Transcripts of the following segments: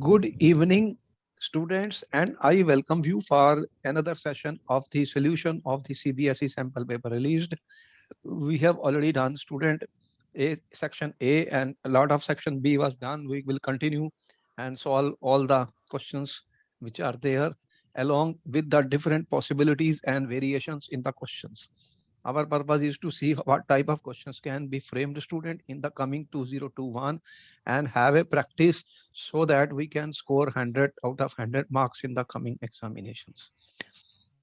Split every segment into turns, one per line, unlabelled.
Good evening, students, and I welcome you for another session of the solution of the CBSE sample paper released. We have already done student A, section A, and a lot of section B was done. We will continue and solve all the questions which are there along with the different possibilities and variations in the questions. Our purpose is to see what type of questions can be framed student in the coming 2021 and have a practice so that we can score 100 out of 100 marks in the coming examinations.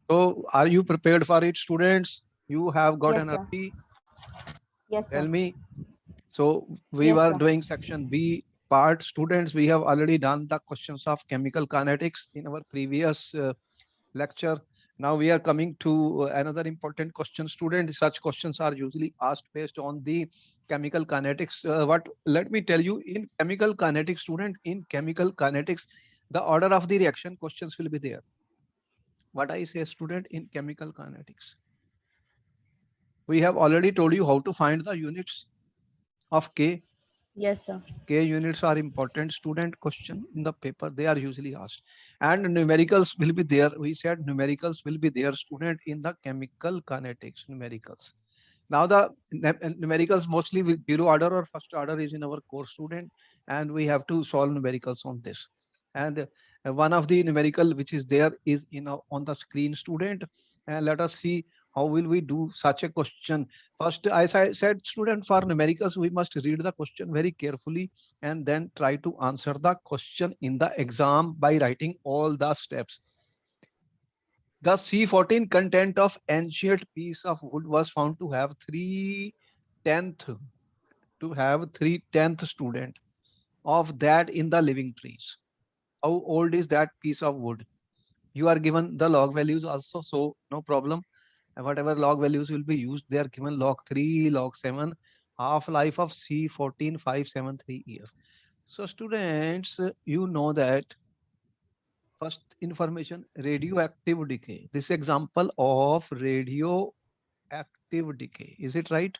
So are you prepared for it, students? You have got
Yes,
an
sir.
early,
Yes,
tell
sir.
me. So we
Yes,
were
sir.
doing section B part. Students, we have already done the questions of chemical kinetics in our previous lecture. Now we are coming to another important question, student. Such questions are usually asked based on the chemical kinetics. What let me tell you, in chemical kinetics, student, in chemical kinetics, the order of the reaction questions will be there. What I say, student, in chemical kinetics, we have already told you how to find the units of K.
Yes, sir.
K units are important student question in the paper. They are usually asked. And numericals will be there. We said numericals will be there student in the chemical kinetics numericals. Now the numericals mostly with zero order or first order is in our course student and we have to solve numericals on this. And one of the numerical which is there is on the screen student. And let us see how will we do such a question. First, as I said, student, for numericals, we must read the question very carefully and then try to answer the question in the exam by writing all the steps. The C14 content of ancient piece of wood was found to have 3/10 3/10 student of that in the living trees. How old is that piece of wood? You are given the log values also, so no problem. And whatever log values will be used, they are given log 3, log 7, half life of C14 573 years. So students, you know that first information, radioactive decay. This example of radioactive decay. Is it right?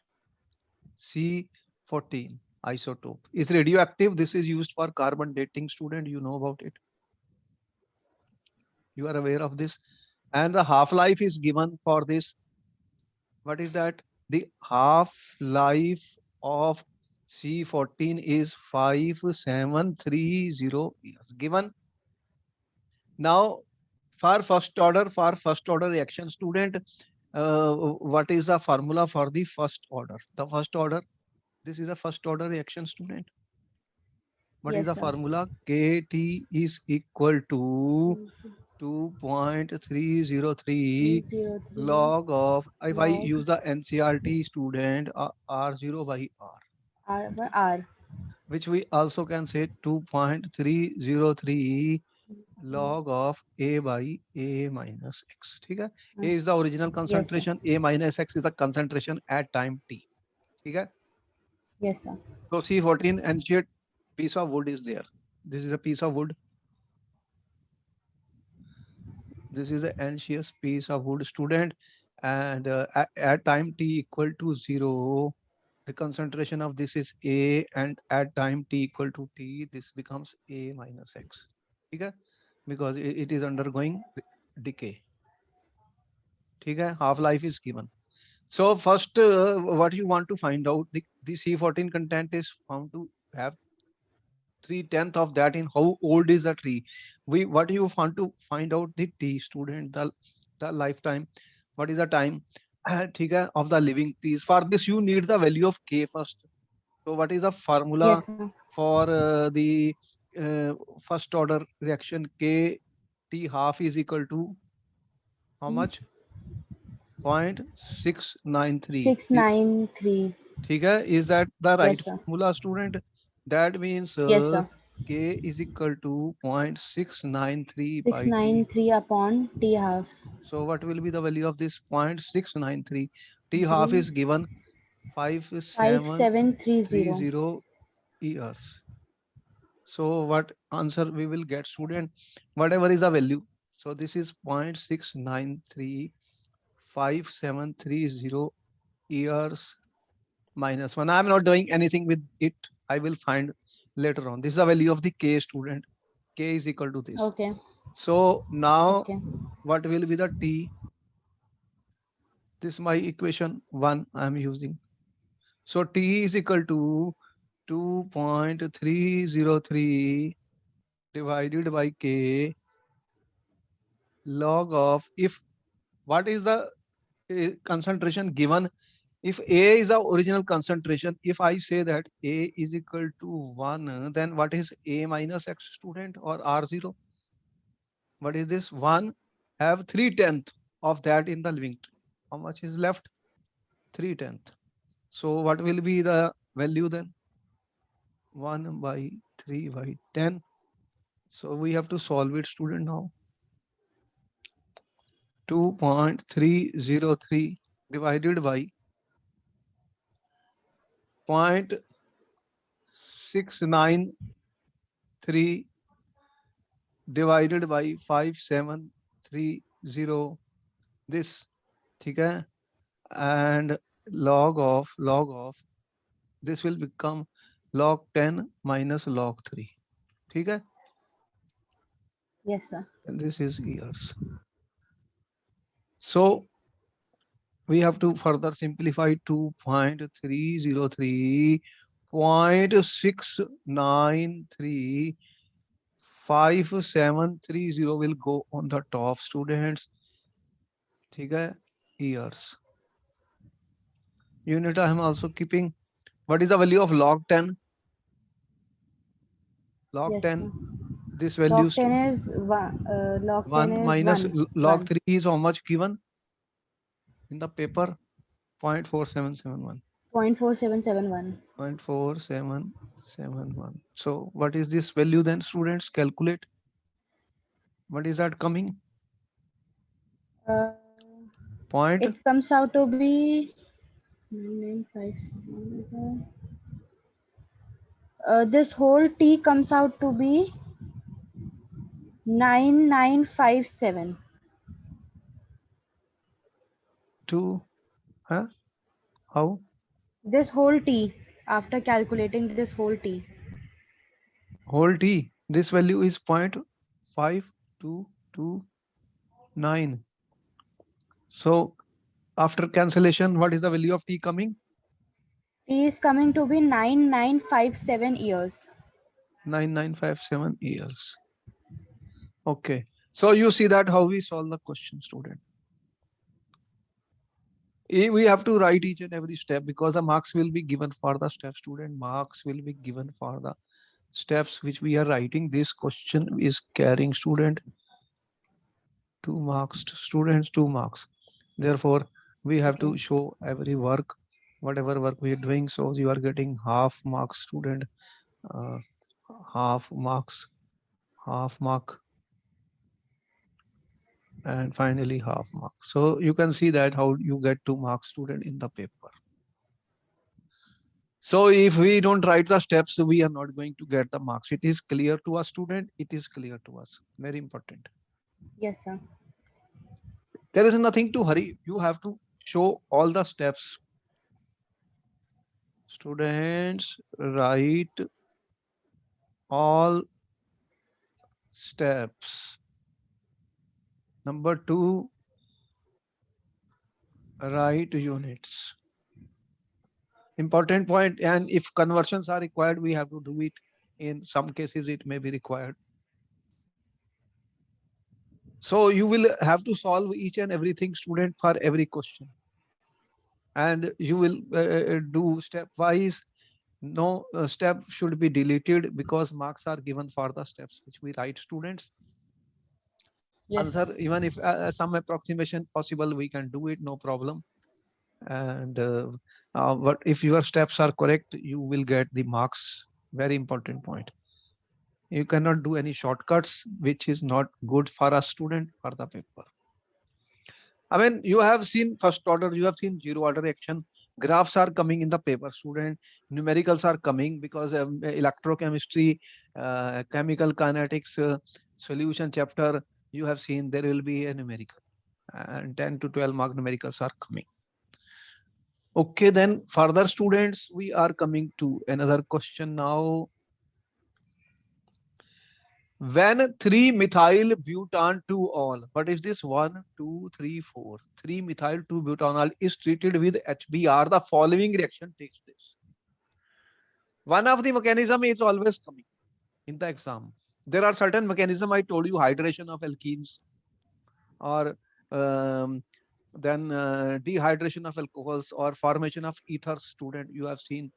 C14 isotope is radioactive. This is used for carbon dating student. You know about it. You are aware of this. And the half life is given for this. What is that? The half life of C14 is 5730 years. Given now for first order reaction student, what is the formula for the first order? The first order, this is the first order reaction student. What is
Yes,
the
sir.
formula? Kt is equal to 2.303
303
log of, if I
log
use the NCRT student, R0 by R,
R by R.
which we also can say 2.303 log of A by A minus X. Okay? A is the original
Yes, sir.
concentration, A minus X is the concentration at time T. Okay?
Yes, sir.
So C14 ancient piece of wood is there. This is a piece of wood. This is an ancient piece of wood student. And at time T equal to 0, the concentration of this is A, and at time T equal to T, this becomes A minus X. Okay? Because it is undergoing decay. Okay? Half life is given. So first, what you want to find out, the C14 content is found to have 3/10 of that in how old is the tree. What you want to find out the T student, the lifetime. What is the time ठीक है, of the living trees? For this, you need the value of K first. So what is the
Yes,
formula
sir.
for the uh, first order reaction? K T half is equal to how
Hmm?
much? 0.693.
693.
ठीक है, is that the
Yes,
right
sir.
formula student? That means
Yes, sir.
K is equal to 0.693 by T.
693 upon T half.
So what will be the value of this 0.693? T half
3
is given
5730.
5730 years. So what answer we will get student? Whatever is the value. So this is 0.6935730 years minus 1. I'm not doing anything with it. I will find later on. This is the value of the K student. K is equal to this.
Okay.
So now
Okay.
what will be the T? This is my equation 1 I am using. So T is equal to 2.303 divided by K log of, if what is the concentration given, if A is the original concentration, if I say that A is equal to 1, then what is A minus X, student, or R0? What is this? 1 have 3/10 of that in the living tree. How much is left? 3/10. So what will be the value then? 1 by 3 by 10. So we have to solve it, student, now. 2.303 divided by 0.693 divided by 5730, this, okay, and log of this will become log 10 minus log 3, okay,
Yes, sir.
and this is years. So we have to further simplify. 2.303.6935730 will go on the top, students, okay, years. Unit I am also keeping. What is the value of log 10? Log
Yes,
10,
sir.
this
Log
value
10 is 1. Log 10
1
is
minus
1.
log
1.
3 is how much given in the paper? 0.4771.
0.4771.
0.4771. So what is this value then, students? Calculate. What is that coming?
Uh,
Point.
it comes out to be 9957. This whole T comes out to be 9957.
2, huh? How?
This whole T, after calculating this whole T.
Whole T. This value is 0.5229. So after cancellation, what is the value of T coming?
T is coming to be 9957 years.
9957 years. Okay. So you see that how we solve the question, student. We have to write each and every step because the marks will be given for the step, student. Marks will be given for the steps which we are writing. This question is carrying, student, 2 marks, students, 2 marks. Therefore, we have to
Okay.
show every work, whatever work we are doing. So you are getting half marks, student, uh, half marks, half mark, and finally half mark. So you can see that how you get 2 marks, student, in the paper. So if we don't write the steps, we are not going to get the marks. It is clear to us, student. It is clear to us. Very important.
Yes, sir.
There is nothing to hurry. You have to show all the steps. Students, write all steps. Number 2, write units. Important point. And if conversions are required, we have to do it. In some cases, it may be required. So you will have to solve each and everything, student, for every question. And you will do stepwise. No step should be deleted because marks are given for the steps which we write, students.
Yes, sir.
Answer, even if some approximation possible, we can do it, no problem. And but if your steps are correct, you will get the marks. Very important point. You cannot do any shortcuts, which is not good for a student for the paper. I mean, you have seen first order, you have seen zero order action. Graphs are coming in the paper, student. Numericals are coming because electrochemistry, chemical kinetics, solution chapter, you have seen there will be a numerical. And 10 to 12 mark numericals are coming. Okay, then further, students, we are coming to another question now. When 3-methyl butanol, what is this? 1, 2, 3, 4. 3-methyl 2-butanol is treated with HBr. The following reaction takes place. One of the mechanism is always coming in the exam. There are certain mechanism I told you, hydration of alkenes, or um, then dehydration of alcohols, or formation of ethers. Student, you have seen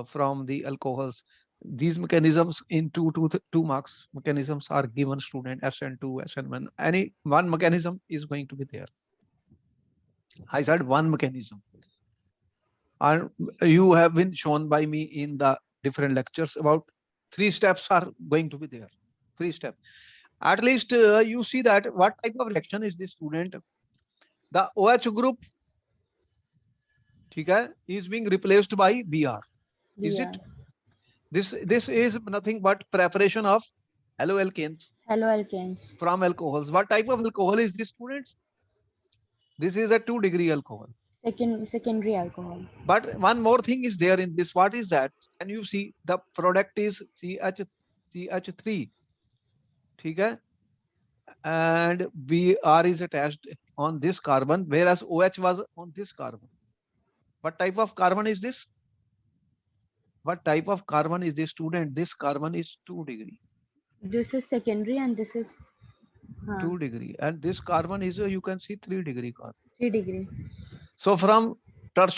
from the alcohols. These mechanisms in 2 marks mechanisms are given student, SN2, SN1. Any one mechanism is going to be there. I said one mechanism. And you have been shown by me in the different lectures about 3 steps are going to be there. 3 steps. At least you see that what type of reaction is this, student? The OH group, is being replaced by Br. Is
Br.
it? This is nothing but preparation of haloalkanes
Haloalkanes.
from alcohols. What type of alcohol is this, students? This is a 2-degree alcohol.
Secondary alcohol.
But one more thing is there in this. What is that? Can you see the product is CH3? Okay? And Br is attached on this carbon, whereas OH was on this carbon. What type of carbon is this? What type of carbon is this, student? This carbon is 2-degree.
This is secondary and this is
2-degree. And this carbon is, you can see 3-degree carbon.
3-degree.
So from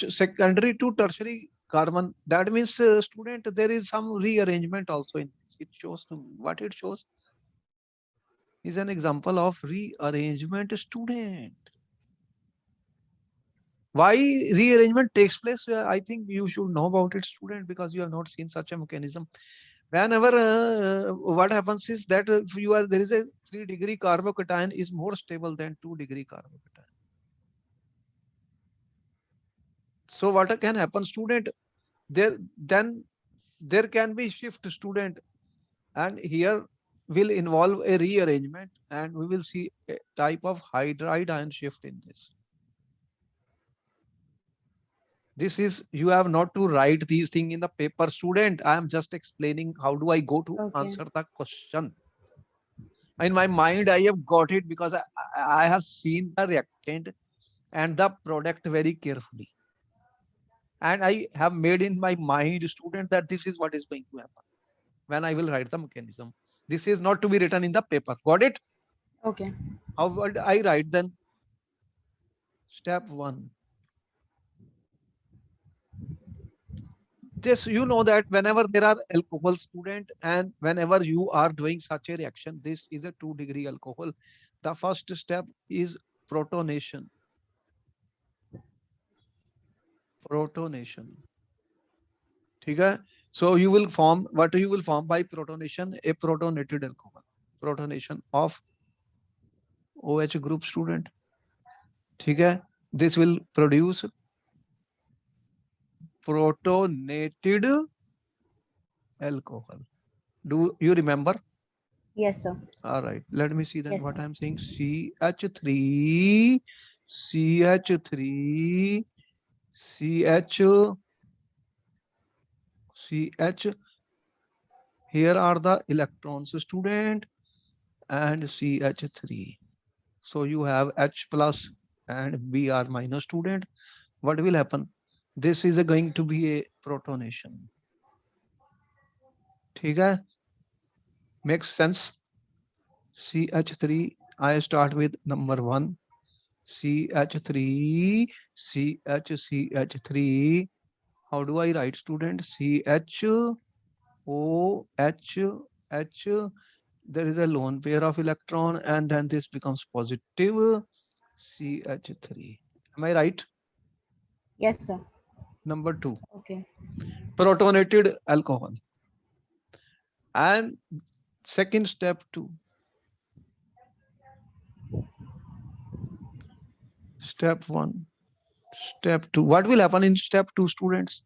secondary to tertiary carbon, that means, student, there is some rearrangement also in this. It shows to what it shows is an example of rearrangement, student. Why rearrangement takes place? I think you should know about it, student, because you have not seen such a mechanism. Whenever what happens is that if you are, there is a 3-degree carbocation is more stable than 2-degree carbocation. So what can happen, student? Then there can be shift, student, and here will involve a rearrangement, and we will see a type of hydride ion shift in this. This is, you have not to write these things in the paper, student. I am just explaining how do I go to answer the question. In my mind, I have got it because I have seen the reactant and the product very carefully. And I have made in my mind, student, that this is what is going to happen when I will write the mechanism. This is not to be written in the paper. Got it?
Okay.
How would I write then? Step 1. This, you know that whenever there are alcohol, student, and whenever you are doing such a reaction, this is a 2-degree alcohol. The first step is protonation. Protonation. Okay? So you will form, what you will form by protonation? A protonated alcohol. Protonation of OH group, student. Okay? This will produce protonated alcohol. Do you remember?
Yes, sir.
All right. Let me see then
Yes,
what
sir.
I'm saying. CH3, CH3, CH, CH. Here are the electrons, student, and CH3. So you have H plus and Br minus, student. What will happen? This is going to be a protonation. Okay? Makes sense? CH3, I start with number 1. CH3, CH3. How do I write, student? CH, O, H, H. There is a lone pair of electron, and then this becomes positive CH3. Am I right?
Yes, sir.
Number 2,
Okay.
protonated alcohol. And second step 2. Step 1, step 2. What will happen in step 2, students?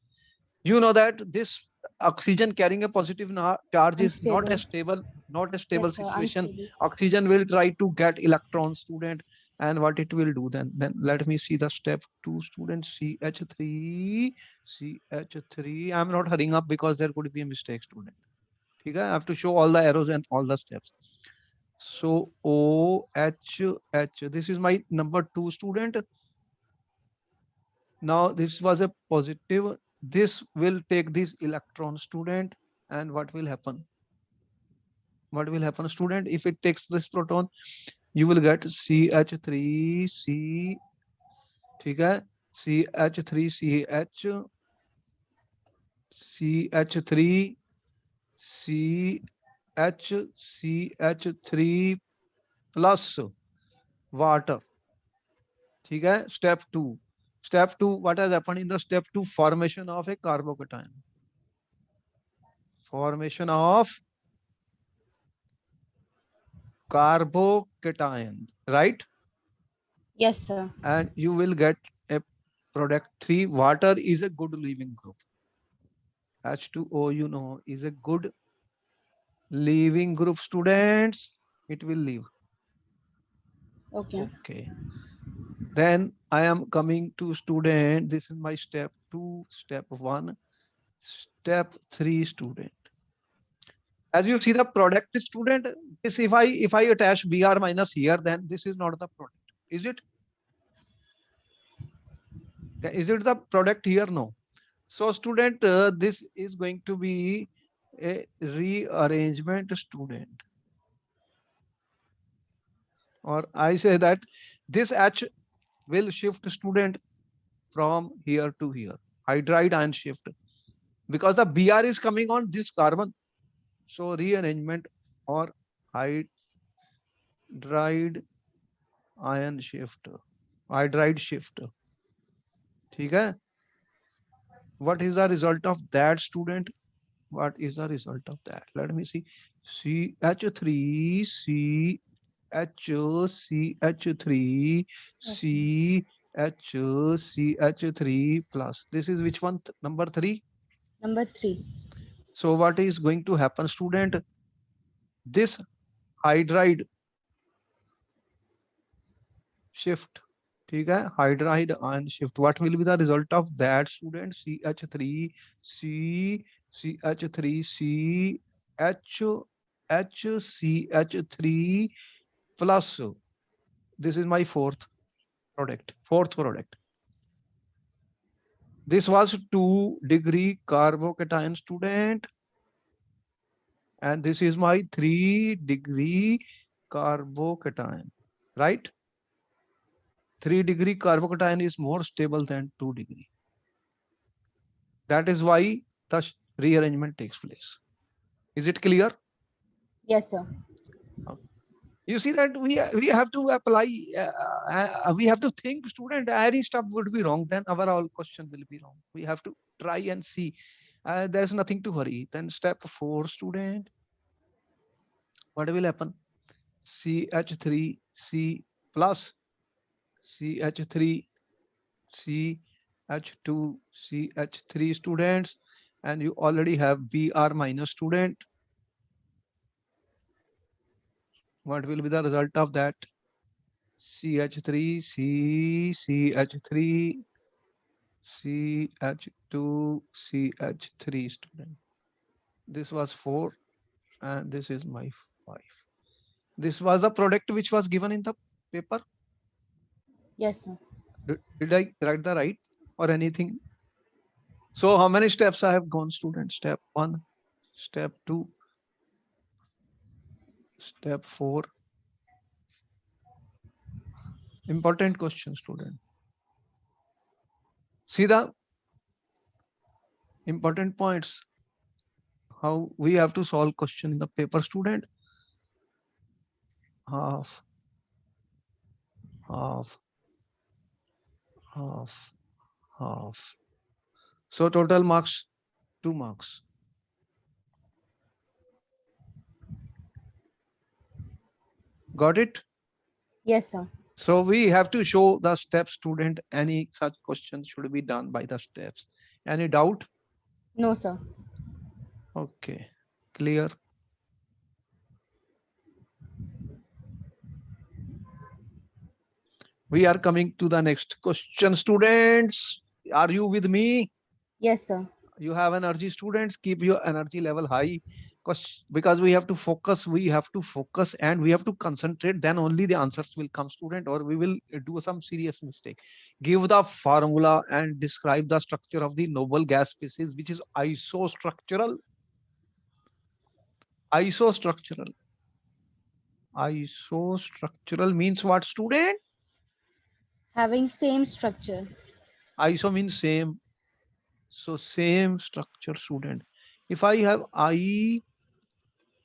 You know that this oxygen carrying a positive charge is not a stable,
Yes, sir.
situation.
Unstable.
Oxygen will try to get electrons, student, and what it will do then? Then let me see the step 2, student. CH3, CH3. I'm not hurrying up because there could be a mistake, student. ठीक है, I have to show all the arrows and all the steps. So OH, this is my number 2 student. Now this was a positive. This will take this electron, student, and what will happen? What will happen, student? If it takes this proton, you will get CH3C, ठीक है, CH3CH, CH3 CH3 plus water. ठीक है, step 2. Step 2, what has happened in the step 2? Formation of a carbocation. Formation of carbocation, right?
Yes, sir.
And you will get a product 3. Water is a good leaving group. H2O, you know, is a good leaving group, students. It will leave.
Okay.
Okay. Then I am coming to student. This is my step 2, step 1, step 3, student. As you see the product, student, this if I attach Br minus here, then this is not the product. Is it? Is it the product here? No. So student, this is going to be a rearrangement, student. Or I say that this H will shift, student, from here to here. Hydride ion shift. Because the Br is coming on this carbon. So rearrangement or hydride ion shift. Hydride shift. ठीक है? What is the result of that, student? What is the result of that? Let me see. CH3, CH3, CH3 plus. This is which one? Number 3?
Number 3.
So what is going to happen, student? This hydride shift, ठीक है, hydride ion shift. What will be the result of that, student? CH3, CH3, CH3 plus. This is my fourth product. This was 2-degree carbocation, student. And this is my 3-degree carbocation, right? 3-degree carbocation is more stable than 2-degree. That is why the rearrangement takes place. Is it clear?
Yes, sir.
You see that we have to apply, we have to think, student, any stuff would be wrong, then our all question will be wrong. We have to try and see. There's nothing to hurry. Then step 4, student. What will happen? CH3C plus, CH3, CH2, CH3, students, and you already have Br minus, student. What will be the result of that? CH3, CH3, CH2, CH3, student. This was 4 and this is my 5. This was the product which was given in the paper.
Yes, sir.
Did I write the right or anything? So how many steps I have gone, student? Step 1, step 2, step 4. Important question, student. See the important points. How we have to solve question in the paper, student. Half, half, half, half. So total marks, 2 marks. Got it?
Yes, sir.
So we have to show the steps, student. Any such question should be done by the steps. Any doubt?
No, sir.
Okay, clear. We are coming to the next question, students. Are you with me?
Yes, sir.
You have energy, students. Keep your energy level high. because we have to focus, and we have to concentrate, then only the answers will come, student, or we will do some serious mistake. Give the formula and describe the structure of the noble gas species which is isostructural. Isostructural. Isostructural means what, student?
Having same structure.
Iso means same. So same structure, student. If I have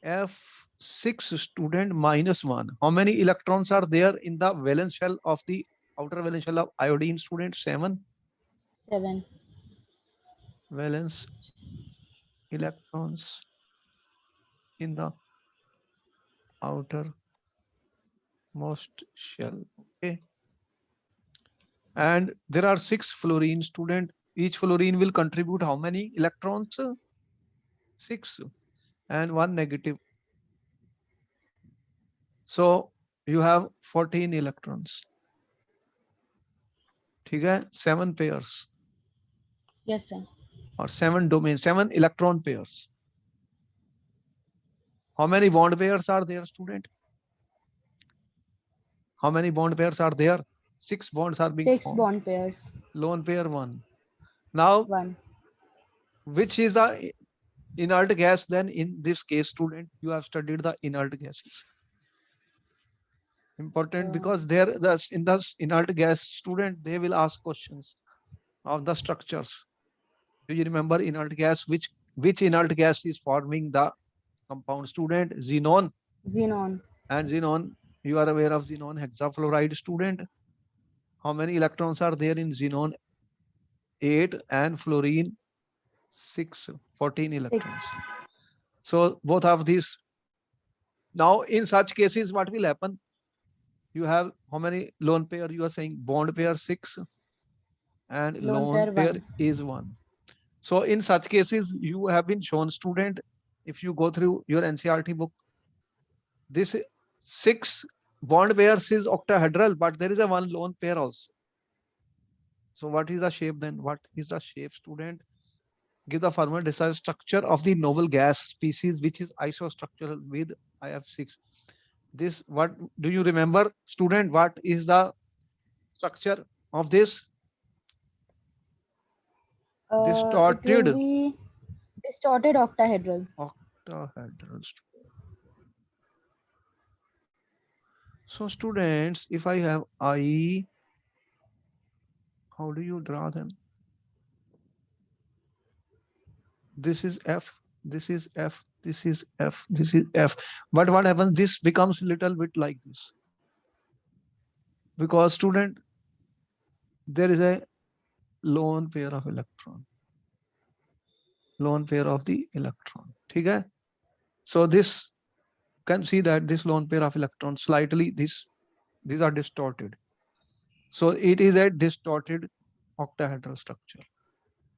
F6 student minus 1, how many electrons are there in the valence shell of the outer valence shell of iodine, student? 7
7.
valence electrons in the outermost shell. Okay. And there are 6 fluorine, student. Each fluorine will contribute how many electrons? 6 and 1 negative. So you have 14 electrons. ठीक है, 7 pairs
Yes, sir.
or 7 domains, 7 electron pairs. How many bond pairs are there, student? How many bond pairs are there? 6 bonds are being
6
formed.
bond pairs.
Lone pair 1. Now,
1.
which is the inert gas then in this case, student? You have studied the inert gases. Important because there in the inert gas, student, they will ask questions of the structures. Do you remember inert gas? Which inert gas is forming the compound, student? Xenon.
Xenon.
And xenon, you are aware of xenon hexafluoride, student. How many electrons are there in xenon? 8 and fluorine 6, 14 electrons.
6.
So both of these. Now in such cases, what will happen? You have how many lone pair? You are saying bond pair 6 and lone pair
1.
is 1. So in such cases, you have been shown, student, if you go through your NCERT book, this 6 bond pairs is octahedral, but there is a 1 lone pair also. So what is the shape then? What is the shape, student? Give the formula, describe structure of the noble gas species which is isostructural with IF6. This, what do you remember, student? What is the structure of this?
It will be distorted octahedral.
Octahedral. So students, if I have I, how do you draw them? This is F, this is F, this is F, this is F. But what happens? This becomes a little bit like this. Because student, there is a lone pair of electron. Lone pair of the electron. Okay? So this can see that this lone pair of electrons slightly, these are distorted. So it is a distorted octahedral structure.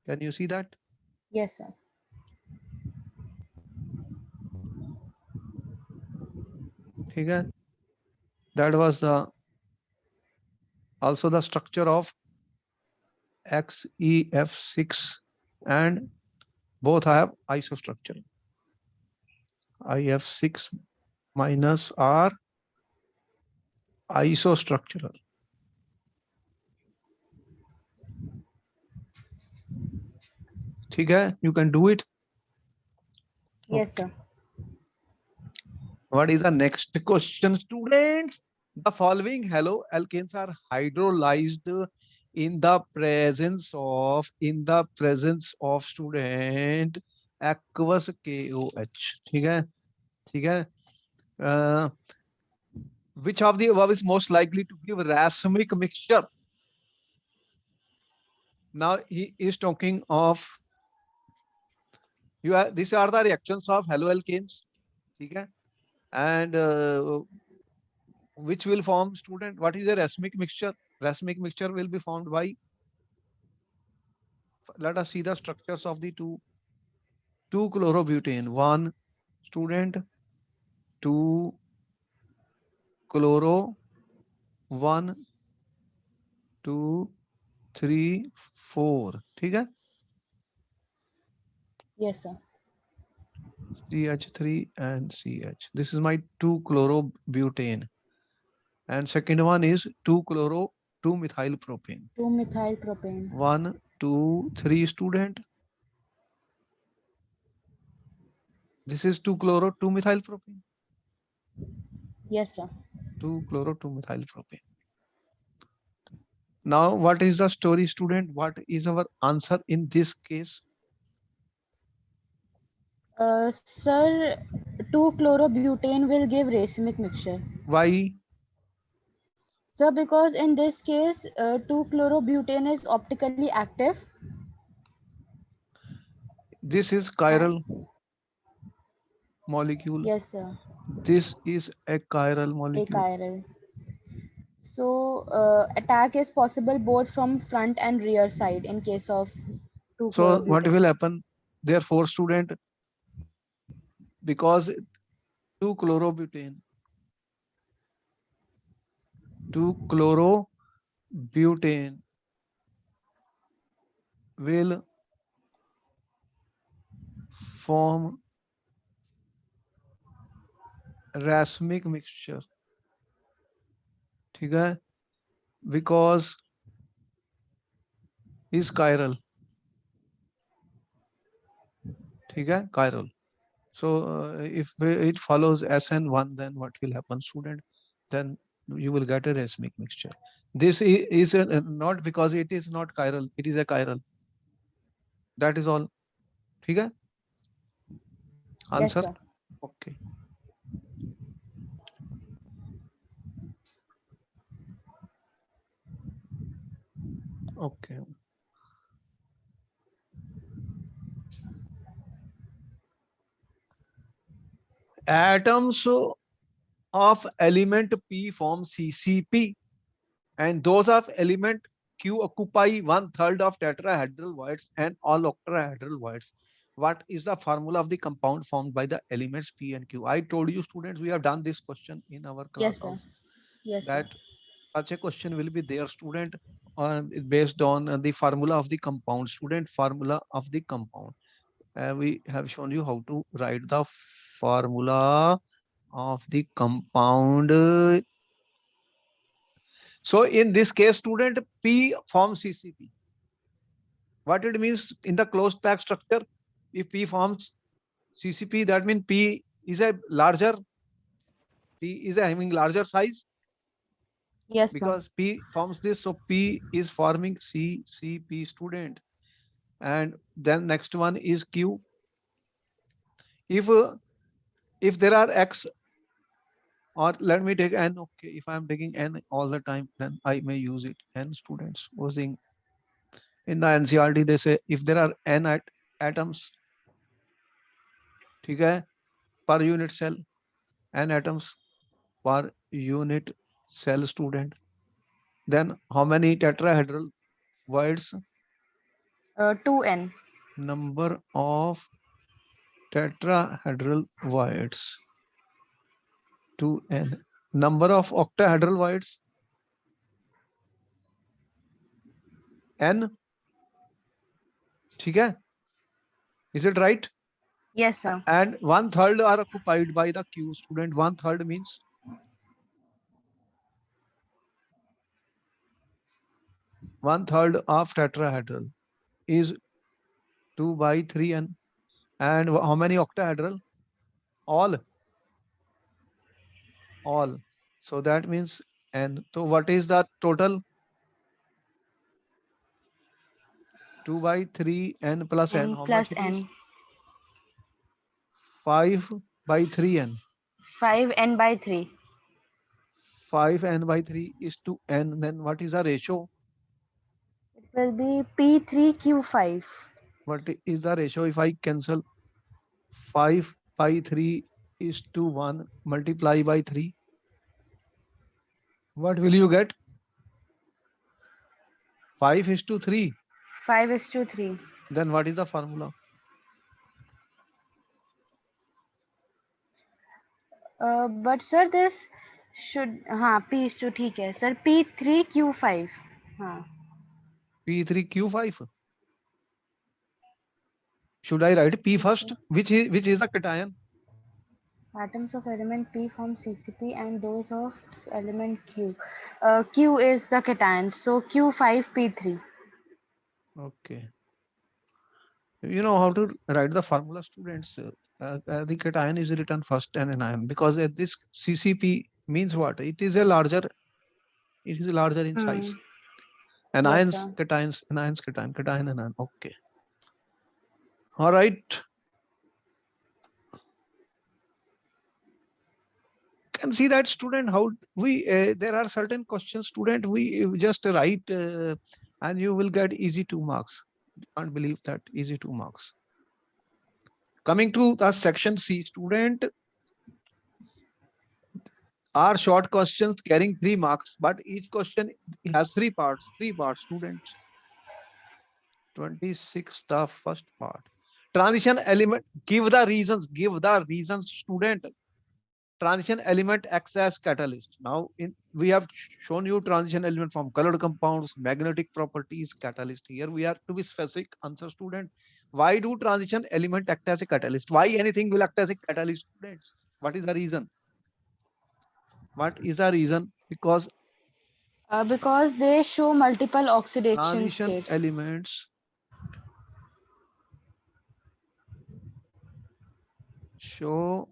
Can you see that?
Yes, sir.
Okay? That was the also the structure of XeF6, and both have isostructure. IF6 minus are isostructural. Okay, you can do it.
Yes, sir.
What is the next question, students? The following haloalkanes are hydrolyzed in the presence of student aqueous KOH. ठीक है. Which of the above is most likely to give racemic mixture? Now he is talking of these are the reactions of haloalkanes. Okay? And which will form, student? What is a racemic mixture? Racemic mixture will be formed by, let us see the structures of the 2-chlorobutane. 1, student, 2-chloro, 1, 2, 3, 4. ठीक है?
Yes, sir.
CH3 and CH. This is my 2-chlorobutane. And second one is 2-methyl propane.
2-methyl propane.
1, 2, 3 student. This is 2-methyl propane.
Yes, sir.
2-methyl propane. Now, what is the story, student? What is our answer in this case?
Sir, 2-chlorobutane will give racemic mixture.
Why?
Sir, because in this case, 2-chlorobutane is optically active.
This is
And
chiral molecule.
yes, sir.
This is a chiral molecule.
Achiral. So, attack is possible both from front and rear side in case of
So what will
2-chlorobutane.
happen? Therefore, student, because 2-chlorobutane, 2-chlorobutane will form racemic mixture. ठीक है? Because is chiral. ठीक है? Chiral. So if it follows SN1, then what will happen, student? Then you will get a racemic mixture. This is not because it is not chiral, it is a chiral. That is all. ठीक है?
Yes,
Answer?
sir.
Okay. Okay. Atoms of element P form CCP, and those of element Q occupy 1/3 of tetrahedral voids and all octahedral voids. What is the formula of the compound formed by the elements P and Q? I told you, students, we have done this question in our class
Yes, sir.
also,
Yes, sir.
that such a question will be there, student, based on the formula of the compound. Student, formula of the compound. We have shown you how to write the formula of the compound. So in this case, student, P forms CCP. What it means in the closed pack structure? If P forms CCP, that means P is a larger, P is a having larger size,
Yes, sir.
because P forms this. So P is forming CCP, student. And then next one is Q. If if there are X, or let me take N. Okay, if I'm taking N all the time, then I may use it. N, students, using in the NCERT they say if there are N atoms, ठीक है, per unit cell, N atoms per unit cell, student, then how many tetrahedral voids?
2N.
Number of tetrahedral voids, 2n. Number of octahedral voids, n. ठीक है? Is it right?
Yes, sir.
And 1/3 are occupied by the Q, student. 1/3 means 1/3 of tetrahedral is 2/3n. And how many octahedral? All. So that means n. So what is the total? 2/3n plus n.
N
How much
plus
it is?
N.
5/3n.
5N/3.
5n/3 is to n. Then what is the ratio?
It will be P3Q5.
What is the ratio if I cancel 5/3 is to 1 multiply by 3? What will you get? 5:3.
5:3.
Then what is the formula?
But sir, this should P:2 ठीक है sir. P3Q5. हाँ.
P3Q5. Should I write P first?
Okay.
Which is the cation?
Atoms of element P form CCP and those of element Q. Q is the cation, so Q5P3.
Okay. You know how to write the formula, students. The cation is written first and anion because this CCP means what? It is larger in size.
Hmm. Yes,
Anions,
sir.
cations, anions, cation, anion. Okay. All right. Can see that, student, how we there are certain questions, student, we just write and you will get easy 2 marks. Can't believe that, easy 2 marks. Coming to the section C, student, are short questions carrying 3 marks, but each question has three parts, students. 26, the first part. Transition element, give the reasons, student. Transition element acts as catalyst. Now, we have shown you transition element from colored compounds, magnetic properties, catalyst. Here we have to be specific. Answer, student. Why do transition element act as a catalyst? Why anything will act as a catalyst, students? What is the reason? What is the reason? Because
Because they show multiple oxidation
transition
states.
elements show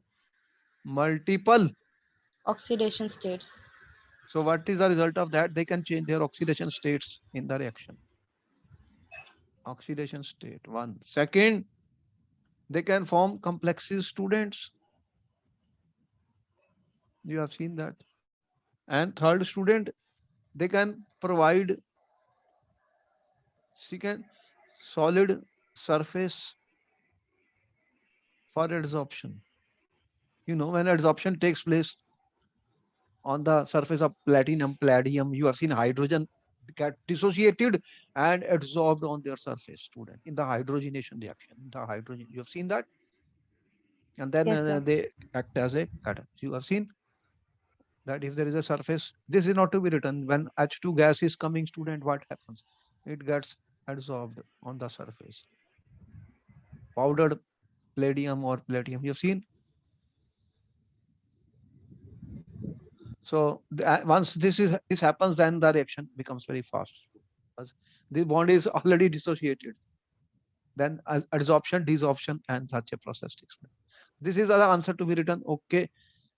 multiple.
Oxidation states.
So what is the result of that? They can change their oxidation states in the reaction. Oxidation state one. Second, they can form complexes, students. You have seen that. And third, student, they can provide second solid surface for adsorption. You know, when adsorption takes place on the surface of platinum, palladium, you have seen hydrogen get dissociated and adsorbed on their surface, student, in the hydrogenation reaction. The hydrogen, you have seen that, and then
Yes, sir.
they act as a catalyst. You have seen that if there is a surface, this is not to be written. When H2 gas is coming, student, what happens? It gets adsorbed on the surface. Powdered palladium or platinum, you've seen. So once this happens, then the reaction becomes very fast because the bond is already dissociated. Then adsorption, desorption, and such a process takes place. This is the answer to be written. Okay,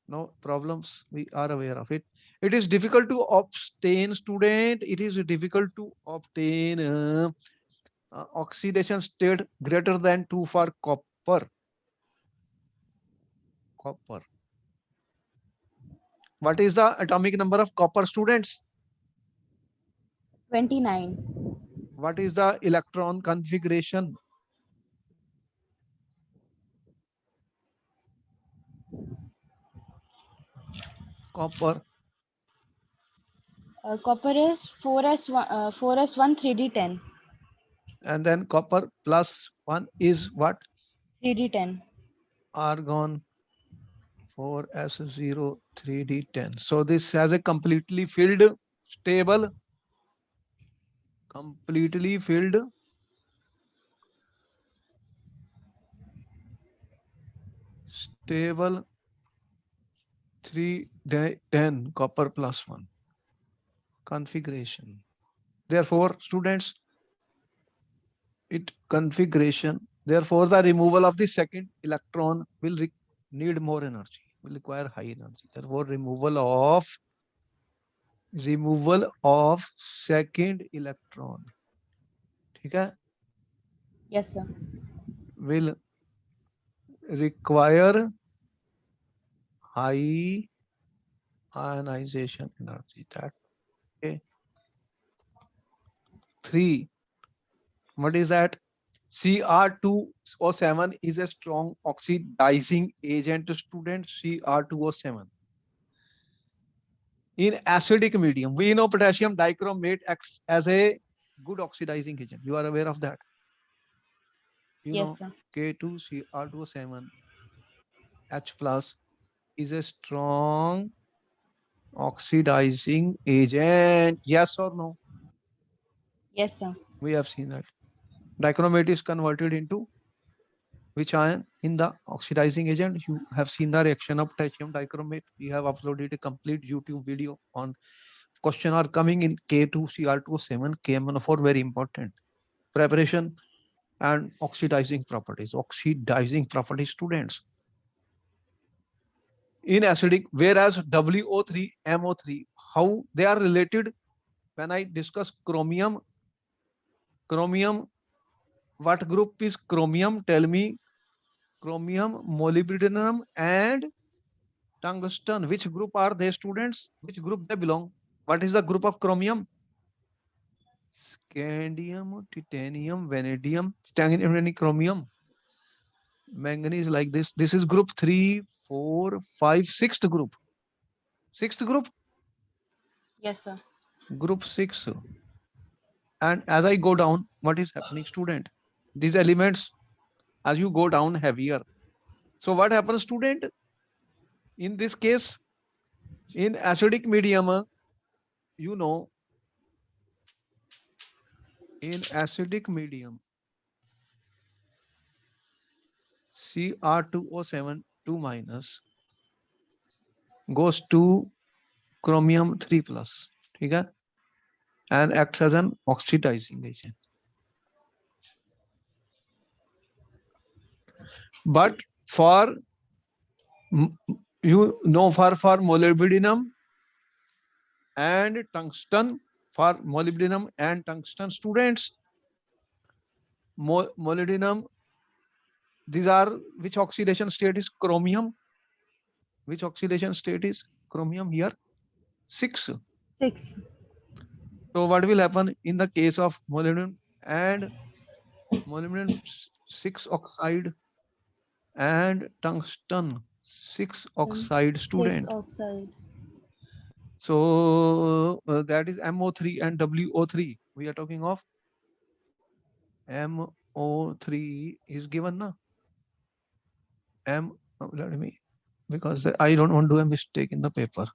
no problems. We are aware of it. It is difficult to obtain, student. It is difficult to obtain oxidation state greater than 2 for copper. Copper. What is the atomic number of copper, students?
29.
What is the electron configuration? Copper.
Copper is 4s1 3d10.
And then copper plus 1 is what?
3d10.
Argon 4s0 3d10. So this has a completely filled stable, completely filled stable 3d10 copper plus 1 configuration. Therefore, students, it configuration. Therefore, the removal of the second electron will need more energy, will require high energy. Therefore, removal of second electron, okay,
Yes, sir.
will require high ionization energy. That okay. 3. What is that? Cr2O7 is a strong oxidizing agent, student. Cr2O7 in acidic medium. We know potassium dichromate acts as a good oxidizing agent. You are aware of that. You
Yes,
know
sir.
K2Cr2O7 H plus is a strong oxidizing agent. Yes or no?
Yes, sir.
We have seen that. Dichromate is converted into which ion in the oxidizing agent. You have seen the reaction of potassium dichromate. We have uploaded a complete YouTube video on. Question are coming in K2Cr2O7, KMnO4, very important. Preparation and oxidizing properties. Oxidizing properties, students. In acidic, whereas WO3, MO3, how they are related. When I discuss chromium, what group is chromium? Tell me. Chromium, molybdenum, and tungsten. Which group are they, students? Which group they belong? What is the group of chromium? Scandium, titanium, vanadium, stanninium, chromium, manganese, like this. This is group 3, 4, 5, sixth group. Sixth group?
Yes, sir.
Group 6. And as I go down, what is happening, student? These elements, as you go down, heavier. So what happens, student? In this case, in acidic medium, you know, in acidic medium, Cr2O7 2 minus goes to chromium 3 plus, okay, and acts as an oxidizing agent. But for for molybdenum and tungsten, for molybdenum and tungsten, students, molybdenum, these are, which oxidation state is chromium? Which oxidation state is chromium here? 6.
6.
So what will happen in the case of molybdenum and molybdenum 6 oxide and tungsten 6 oxide,
6
student?
oxide.
So that is MO3 and WO3 we are talking of. MO3 is given now. Let me, because I don't want to do a mistake in the paper.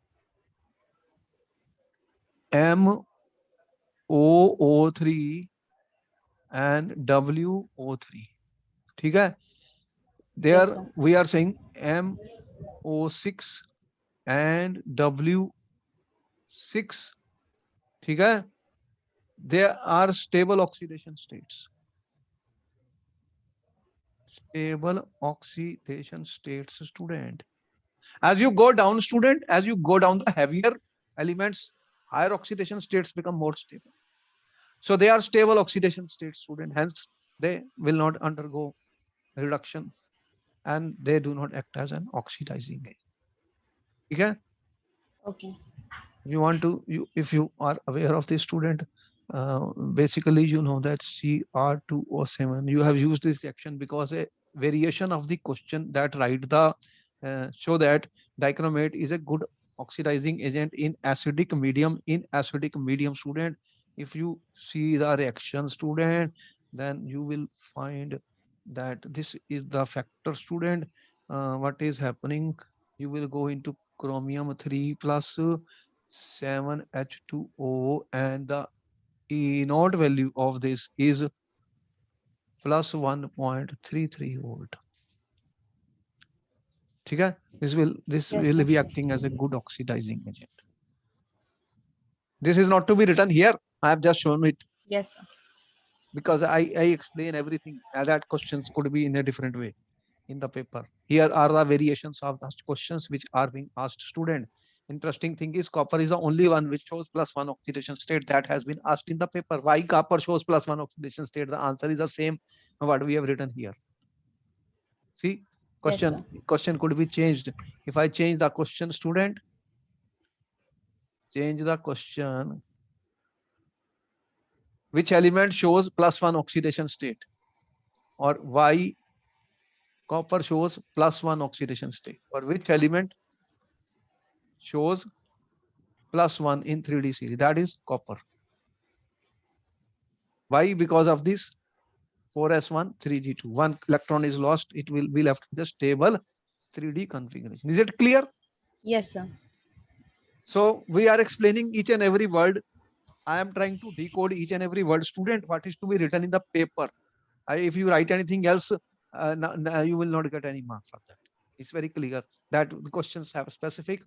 MOO3 and WO3. Okay? There
Yes, sir.
we are saying MO6 and W6. Okay? They are stable oxidation states. Stable oxidation states, student. As you go down, student, as you go down, the heavier elements, higher oxidation states become more stable. So they are stable oxidation states, student. Hence, they will not undergo reduction and they do not act as an oxidizing agent. Okay?
Okay.
If you want to, if you are aware of this, student, basically you know that Cr2O7, you have used this reaction because a variation of the question that write the show that dichromate is a good oxidizing agent in acidic medium. In acidic medium, student, if you see the reaction, student, then you will find that this is the factor, student. What is happening? You will go into chromium 3 plus 7H2O, and the E naught value of this is plus 1.33 volt. Okay? This will
Yes, sir.
be acting as a good oxidizing agent. This is not to be written here. I have just shown it
Yes, sir.
because I explain everything. That questions could be in a different way in the paper. Here are the variations of the questions which are being asked, student. Interesting thing is copper is the only one which shows +1 oxidation state that has been asked in the paper. Why copper shows +1 oxidation state? The answer is the same what we have written here. See,
Yes, sir.
question could be changed. If I change the question, student, change the question, which element shows +1 oxidation state, or why copper shows +1 oxidation state, or which element shows +1 in 3D series? That is copper. Why? Because of this 4s1 3g2. One electron is lost, it will be left with a stable 3D configuration. Is it clear?
Yes, sir.
So we are explaining each and every word. I am trying to decode each and every word. Student, what is to be written in the paper? If you write anything else, you will not get any mark for that. It's very clear that the questions have specific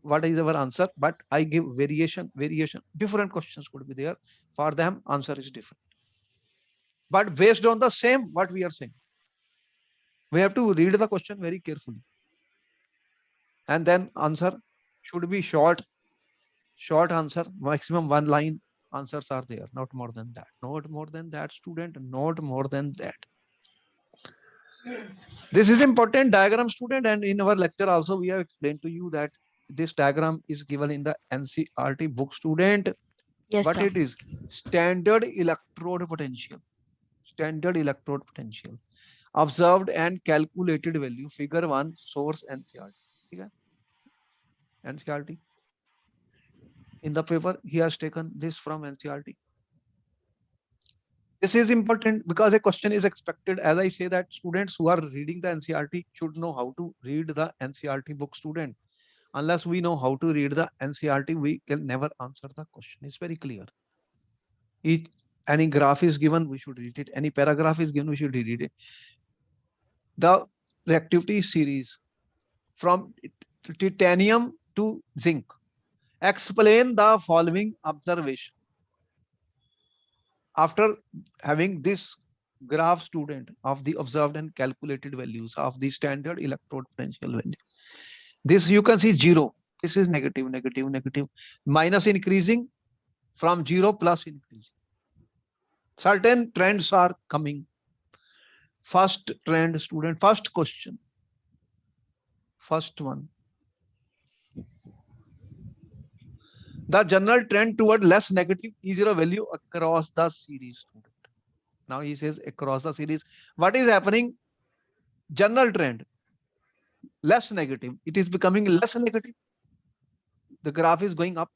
what is our answer, but I give variation. Different questions could be there. For them, answer is different. But based on the same, what we are saying, we have to read the question very carefully, and then answer should be short answer, maximum one line answers are there, not more than that. Not more than that, student, not more than that. This is important diagram, student, and in our lecture also we have explained to you that this diagram is given in the NCERT book, student.
Yes,
What
sir.
it is? Standard electrode potential. Standard electrode potential. Observed and calculated value. Figure 1, source NCERT. Okay? NCERT. In the paper, he has taken this from NCERT. This is important because a question is expected. As I say that students who are reading the NCERT should know how to read the NCERT book, student. Unless we know how to read the NCERT, we can never answer the question. It's very clear. Each any graph is given, we should read it. Any paragraph is given, we should read it. The reactivity series from titanium to zinc. Explain the following observation. After having this graph, student, of the observed and calculated values of the standard electrode potential value. This you can see 0. This is negative, negative, negative. Minus increasing, from 0 plus increasing. Certain trends are coming. First trend, student, first question. First one. The general trend toward less negative E0 value across the series, student. Now he says across the series. What is happening? General trend, less negative. It is becoming less negative. The graph is going up.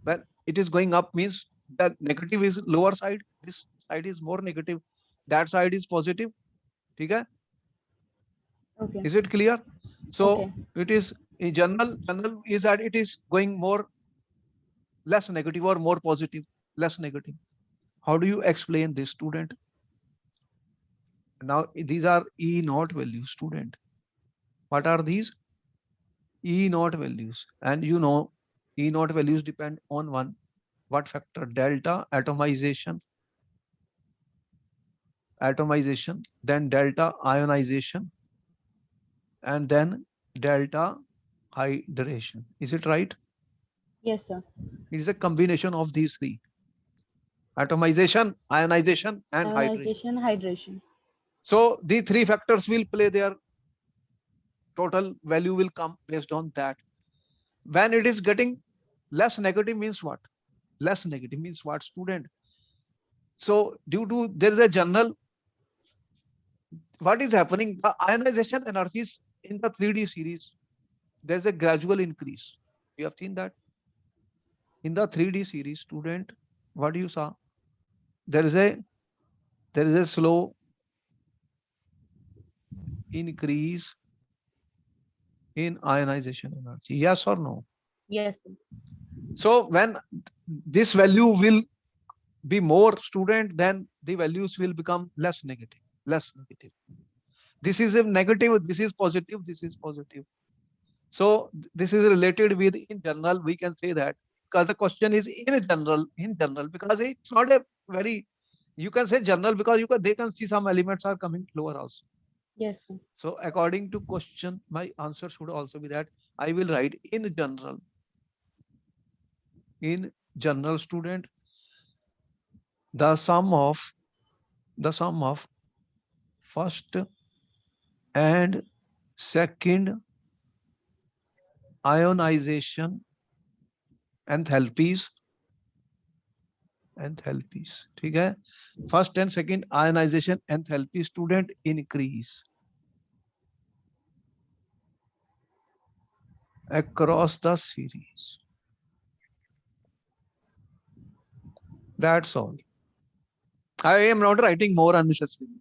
When it is going up means the negative is lower side. This side is more negative. That side is positive. Okay?
Okay.
Is it clear? So
Okay.
it is in general is that it is going more less negative or more positive, less negative. How do you explain this, student? Now these are E naught values, student. What are these? E naught values. And you know E naught values depend on one what factor? Delta atomization, then delta ionization, and then delta hydration. Is it right?
Yes, sir.
It is a combination of these three: atomization, ionization, and hydration.
Ionization, hydration.
So the three factors will play their total value will come based on that. When it is getting less negative means what? Less negative means what, student? So due to there is a general, what is happening? The ionization energies in the 3D series, there's a gradual increase. You have seen that in the 3D series, student. What you saw? There is a slow increase in ionization energy. Yes or no?
Yes, sir.
So when this value will be more, student, then the values will become less negative. Less negative. This is a negative. This is positive. This is positive. So this is related with in general. We can say that because the question is in general, because it's not a very, you can say general because they can see some elements are coming lower also.
Yes, sir.
So according to question, my answer should also be that I will write in general. In general, student, the sum of first and second ionization enthalpies, ठीक है? First and second ionization enthalpy, student, increase across the series. That's all. I am not writing more unnecessarily.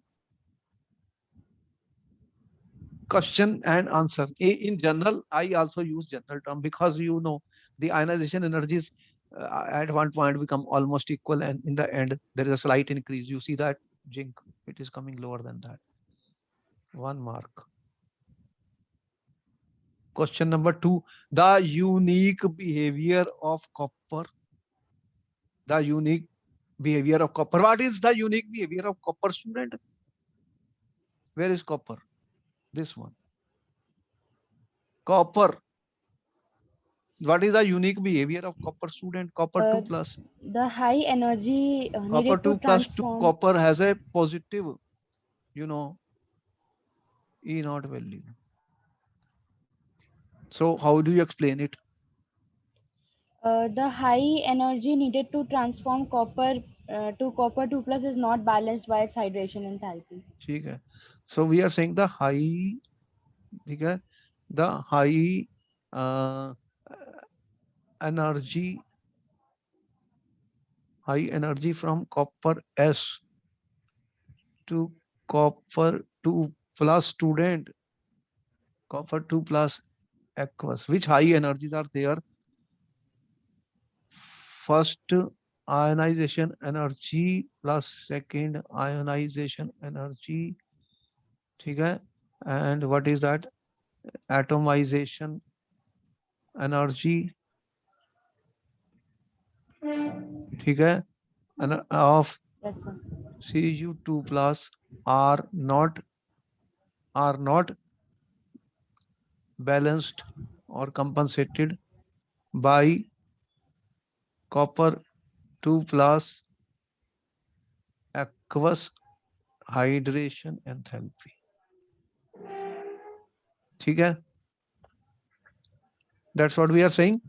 Question and answer. In general, I also use general term because you know the ionization energies at one point become almost equal, and in the end there is a slight increase. You see that zinc. It is coming lower than that. 1 mark. Question number 2. The unique behavior of copper. The unique behavior of copper. What is the unique behavior of copper, student? Where is copper? This one. Copper. What is the unique behavior of copper, student? Copper 2 plus.
The high energy
Copper
needed to
2 plus
transform.
copper has a positive, you know, E naught value. So how do you explain it?
The high energy needed to transform copper to copper 2 plus is not balanced by its hydration enthalpy.
ठीक है. So we are saying the high, ठीक है, the high uh, energy, high energy from copper S to copper 2 plus, student, copper 2 plus aqueous. Which high energies are there? First ionization energy plus second ionization energy, ठीक है, and what is that? Atomization energy, ठीक है, of
Yes, sir.
Cu2 plus are not balanced or compensated by copper 2 plus aqueous hydration enthalpy. ठीक है, that's what we are saying.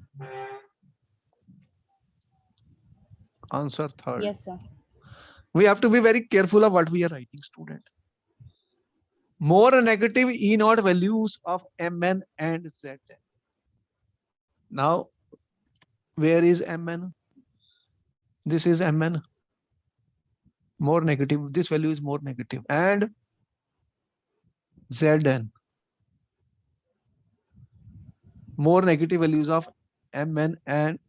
Answer third.
Yes, sir.
We have to be very careful of what we are writing, student. More negative E naught values of Mn and Zn. Now, where is Mn? This is Mn. More negative. This value is more negative. And Zn. More negative values of Mn and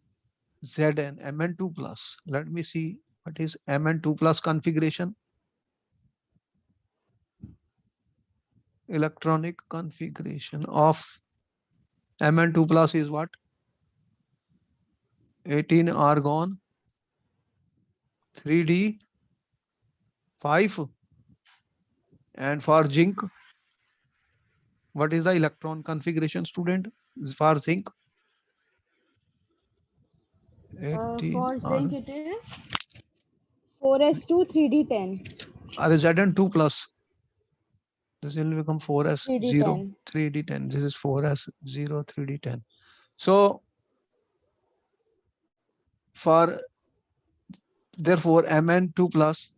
Zn. Mn2 plus. Let me see what is Mn2 plus configuration. Electronic configuration of Mn2 plus is what? 18 argon, 3d, 5. And for zinc, what is the electron configuration, student? For zinc, 18
For
R.
zinc, it is 4s2 3d10.
Zn2 plus. This will become 4s0
3d10.
3d10. This is 4s0 3d10. So for therefore Mn2 plus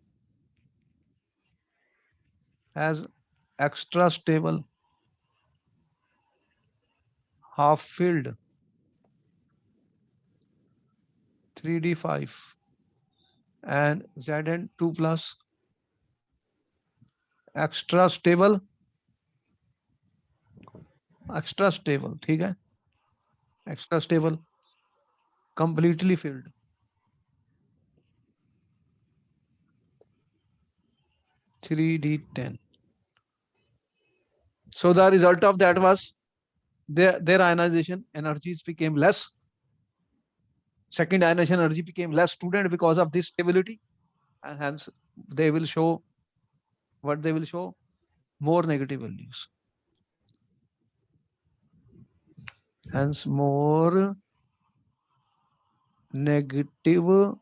has extra stable half filled 3d5 and Zn2 plus extra stable, ठीक है, extra stable completely filled. (3d10). So the result of that was their ionization energies became less. Second ionization energy became less, student, because of this stability, and hence they will show what they will show, more negative values. Hence more negative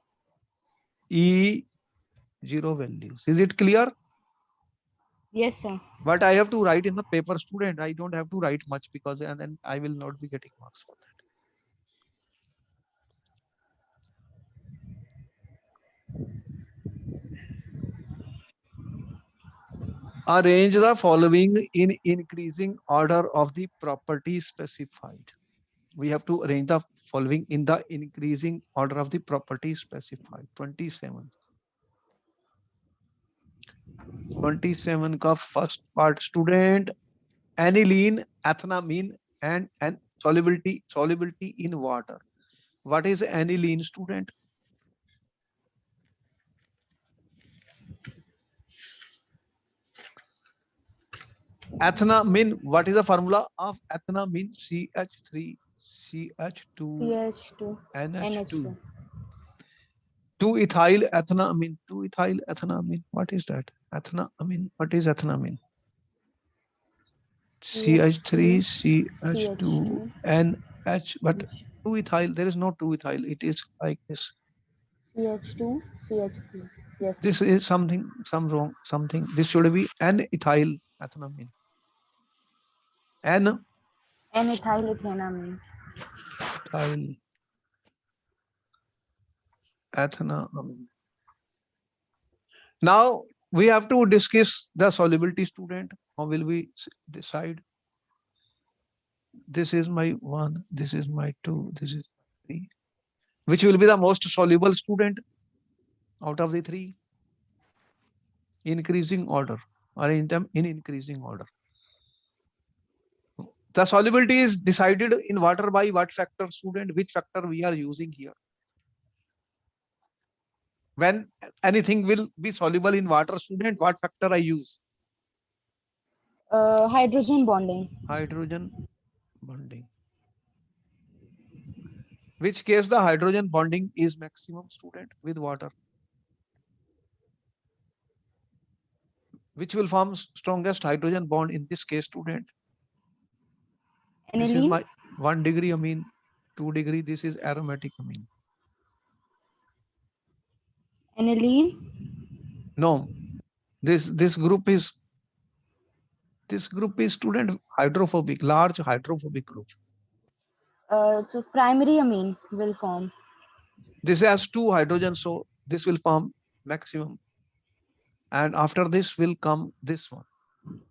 E0 values. Is it clear?
Yes, sir.
But I have to write in the paper, student. I don't have to write much because and then I will not be getting marks for that. Arrange the following in increasing order of the property specified. We have to arrange the following in the increasing order of the property specified. 27. 27 का first part, student, aniline, ethanamine, and solubility in water. What is aniline, student? Ethanamin, what is the formula of ethanamin? CH3, CH2,
CH2,
NH2.
NH2.
2-ethyl ethanamin, 2-ethyl ethanamin. What is that? Ethanamin, what is ethanamin? CH3,
CH3,
CH2,
CH2,
NH, but 2-ethyl, there is no 2-ethyl. It is like this.
CH2, CH3. Yes, sir.
This is something, some wrong, something. This should be N-ethyl ethanoamine. N-ethyl.
N-ethyl ethanamine.
Ethanoamine. Now we have to discuss the solubility, student. How will we decide? This is my 1, this is my 2, this is 3. Which will be the most soluble, student, out of the 3? Increasing order. Arrange them in increasing order. The solubility is decided in water by what factor, student? Which factor we are using here? When anything will be soluble in water, student, what factor I use?
Hydrogen bonding.
Hydrogen bonding. Which case the hydrogen bonding is maximum, student, with water? Which will form strongest hydrogen bond in this case, student? This is
Aniline.
my 1 degree amine, 2 degree, this is aromatic amine.
Aniline.
No, this group is student hydrophobic, large hydrophobic group.
So primary amine will form.
This has 2 hydrogens, so this will form maximum. And after this will come this one.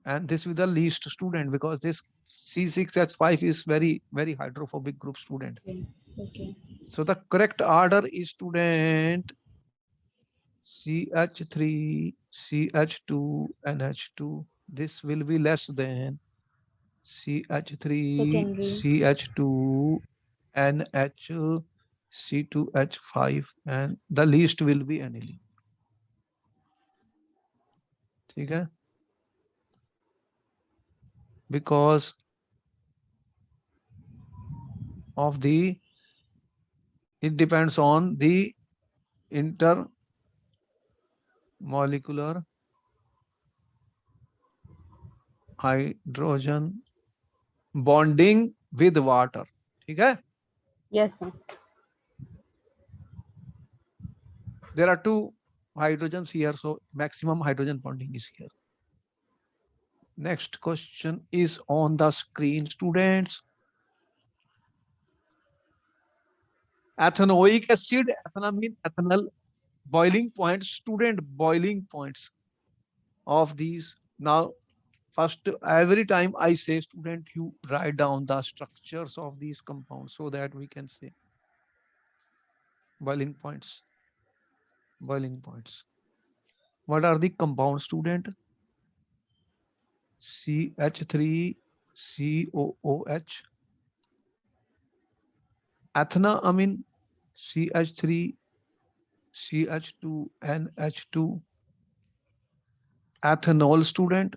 And this will be the least, student, because this C6H5 is very, very hydrophobic group, student.
Okay.
So the correct order is, student, CH3, CH2, NH2. This will be less than CH3,
Secondary.
CH2, NH, C2H5, and the least will be aniline. Okay? Because of the, it depends on the intermolecular hydrogen bonding with water. Okay?
Yes, sir.
There are 2 hydrogens here, so maximum hydrogen bonding is here. Next question is on the screen, students. Ethanoic acid, ethanamine, ethanol, boiling points, student, boiling points of these. Now, first, every time I say, student, you write down the structures of these compounds so that we can say boiling points. Boiling points. What are the compounds, student? CH3, COOH, ethanoamine, CH3, CH2, NH2, ethanol, student.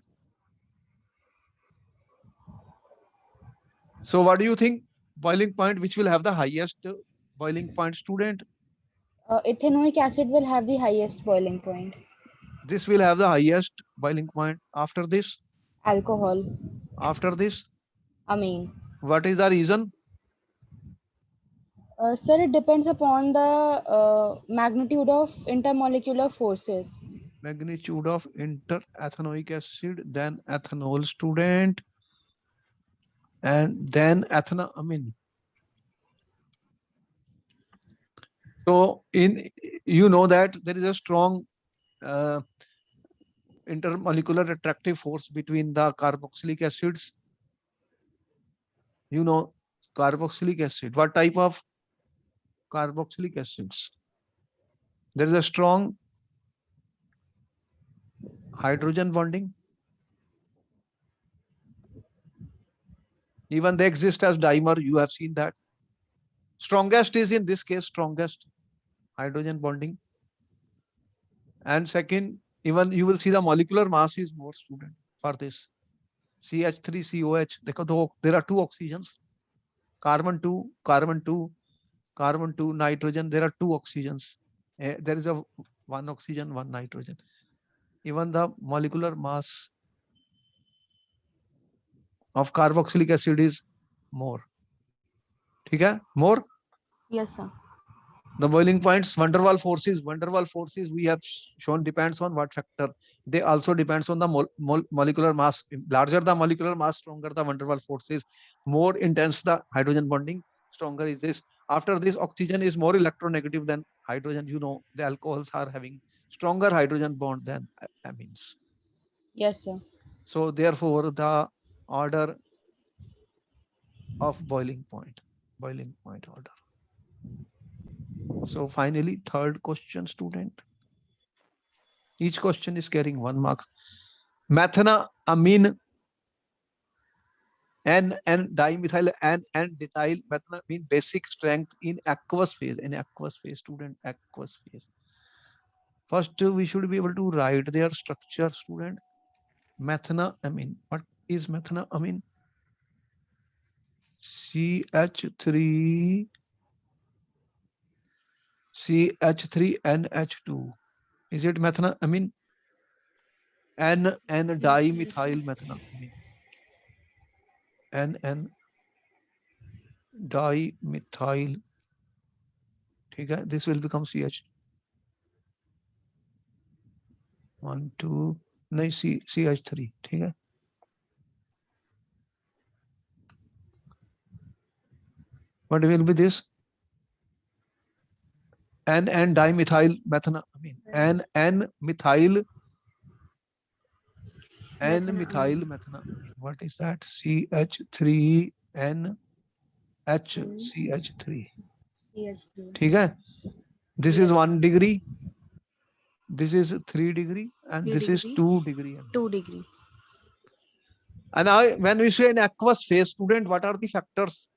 So what do you think? Boiling point, which will have the highest boiling point, student?
Ethanoic acid will have the highest boiling point.
This will have the highest boiling point. After this?
Alcohol.
After this?
Amine.
What is the reason?
Sir, it depends upon the magnitude of intermolecular forces.
Magnitude of interethanoic acid, then ethanol, student, and then ethanoamine. So you know that there is a strong intermolecular attractive force between the carboxylic acids. You know, carboxylic acid. What type of carboxylic acids? There is a strong hydrogen bonding. Even they exist as dimer. You have seen that. Strongest is in this case strongest hydrogen bonding. And second, even you will see the molecular mass is more, student, for this. CH3COH. देखो दो, there are two oxygens. Carbon 2, carbon 2, carbon 2, nitrogen. There are two oxygens. There is a one oxygen, one nitrogen. Even the molecular mass of carboxylic acid is more. ठीक है, more.
Yes, sir.
The boiling points, van der Waal forces we have shown depends on what factor? They also depends on the molecular mass. Larger the molecular mass, stronger the van der Waal forces, more intense the hydrogen bonding, stronger is this. After this, oxygen is more electronegative than hydrogen. You know, the alcohols are having stronger hydrogen bond than amines.
Yes, sir.
So therefore, the order of boiling point order. So finally, third question, student. Each question is carrying 1 mark. Methanamine N dimethyl N diethyl methanamine basic strength in aqueous phase. In aqueous phase, student, aqueous phase. First, we should be able to write their structure, student. Methanamine. What is methanamine? CH3 CH3NH2. Is it methanamine? N dimethyl methanamine. N dimethyl. ठीक है, this will become CH. 1 2 नहीं, CH3. ठीक है, what will be this? N dimethyl methanamine. N methyl methanamine. What is that? CH3NH CH3.
CH3.
ठीक है, this is 1 degree, this is 3 degree, and this is 2 degree.
2 degree.
And now when we say in aqueous phase, student, what are the factors?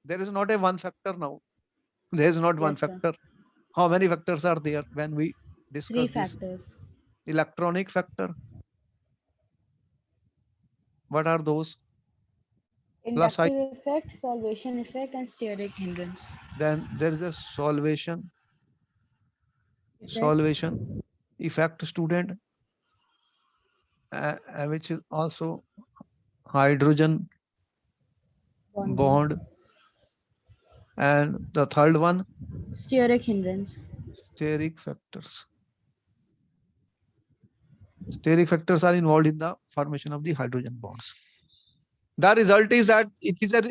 There is not a one factor now. There is not one
Yes, sir.
factor. How many factors are there when we
3
discuss this?
factors.
Electronic factor. What are those?
Inductive effect, solvation effect, and steric hindrance.
Then there is a solvation effect, student, which is also hydrogen bond. And the third one,
Steric hindrance.
steric factors. Steric factors are involved in the formation of the hydrogen bonds. The result is that it is a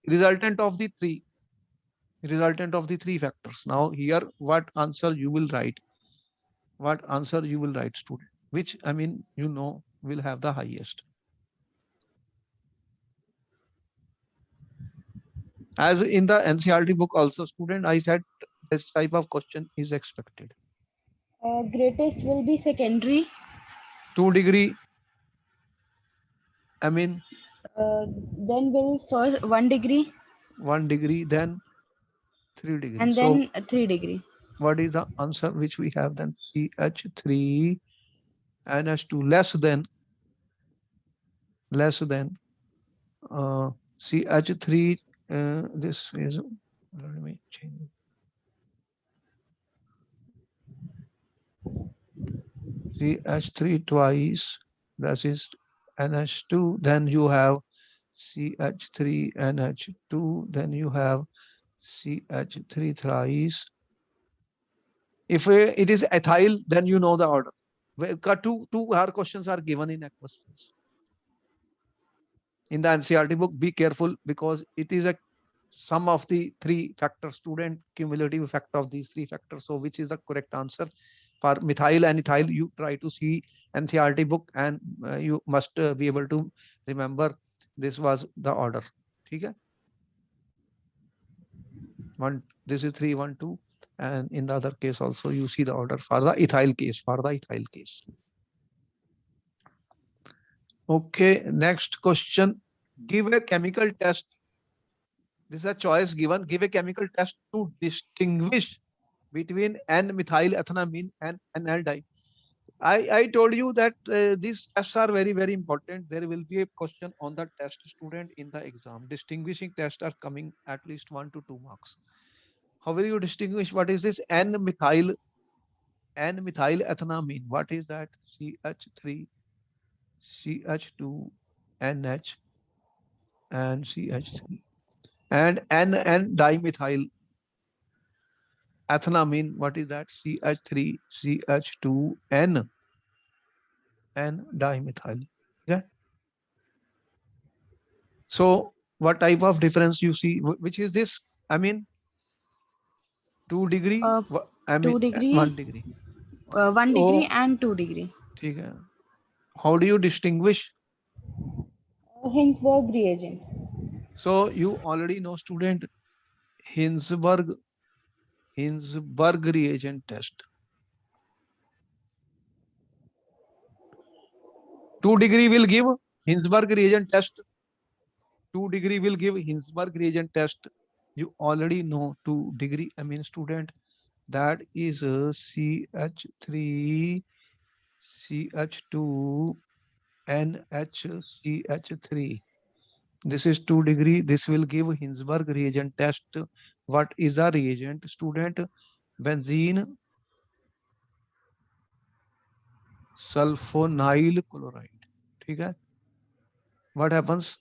resultant of the three factors. Now here, what answer you will write? What answer you will write, student? Which, I mean, you know, will have the highest. As in the NCERT book also, student, I said this type of question is expected.
Greatest will be secondary.
2 degree, I mean,
Then will first 1 degree.
1 degree, then 3 degree.
And then 3 degree.
What is the answer which we have then? CH3 NH2 less than CH3. This is, let me change. CH3 twice, that is NH2. Then you have CH3 NH2. Then you have CH3 thrice. If it is ethyl, then you know the order. Two hard questions are given in aqueous phase. In the NCERT book, be careful because it is a sum of the 3 factors, student, cumulative effect of these 3 factors. So which is the correct answer? For methyl and ethyl, you try to see NCERT book and you must be able to remember this was the order. Okay? This is 3 1 2, and in the other case also you see the order for the ethyl case. Okay, next question. Give a chemical test. This is a choice given. Give a chemical test to distinguish between N-methyl ethanamine and N-aldehyde. I told you that these tests are very, very important. There will be a question on the test student in the exam. Distinguishing tests are coming at least 1 to 2 marks. How will you distinguish what is this N-methyl ethanamine? What is that? CH3, CH2, NH, and CH3. And N dimethyl ethanamine. What is that? CH3, CH2, N dimethyl. Yeah. So what type of difference you see? Which is this? I mean, 2 degree.
uh,
I
2
mean,
degree,
1 degree.
1 degree
So,
and 2 degree.
ठीक है. How do you distinguish?
Hinsberg reagent.
So you already know, student, Hinsberg Hinsberg reagent test. 2 degree will give Hinsberg reagent test. 2 degree will give Hinsberg reagent test. You already know 2 degree. I mean, student, that is CH3, CH2, NHCH3. This is 2 degree. This will give Hinsberg reagent test. What is the reagent, student? Benzene sulfonyl chloride. ठीक है. What happens?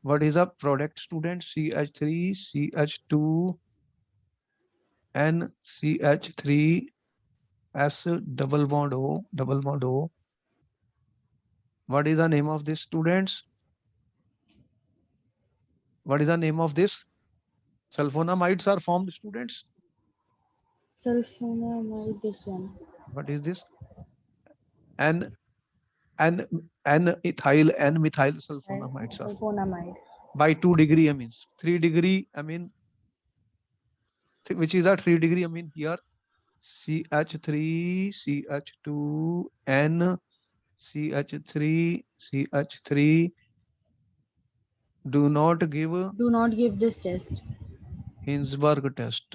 What is the product, student? CH3, CH2, NCH3, S double bond O, double bond O. What is the name of this, students? What is the name of this? Sulfonamides are formed, students.
Sulfonamide, this one.
What is this? N N N-methyl sulfonamides are
Sulfonamide.
by 2 degree. I means 3 degree. I mean, which is a 3 degree. I mean here CH3, CH2, N, CH3, CH3 do not give
Do not give this test.
Hinsberg test.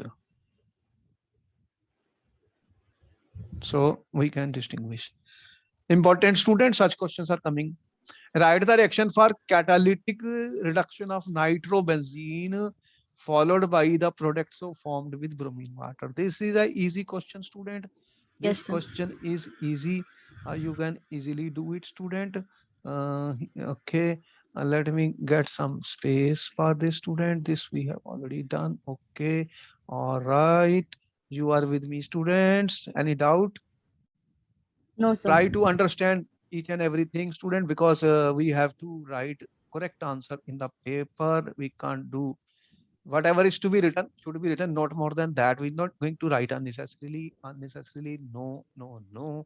So we can distinguish. Important students, such questions are coming. Write the reaction for catalytic reduction of nitrobenzene followed by the products so formed with bromine water. This is a easy question, student.
Yes,
This
sir.
question is easy. You can easily do it, student. Okay, let me get some space for this, student. This we have already done. Okay, all right. You are with me, students. Any doubt?
No, sir.
Try to understand each and everything, student, because we have to write correct answer in the paper. We can't do whatever is to be written should be written, not more than that. We're not going to write unnecessarily. No, no, no.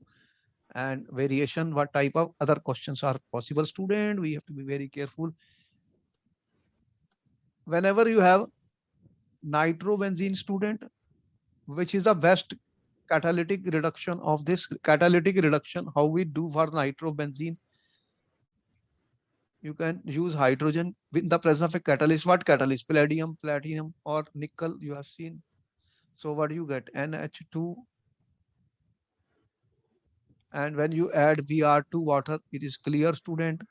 And variation, what type of other questions are possible, student? We have to be very careful. Whenever you have nitrobenzene, student, which is the best catalytic reduction of this catalytic reduction, how we do for nitrobenzene? You can use hydrogen in the presence of a catalyst. What catalyst? Palladium, platinum, or nickel, you have seen. So what do you get? NH2. And when you add Br to water, it is clear, student.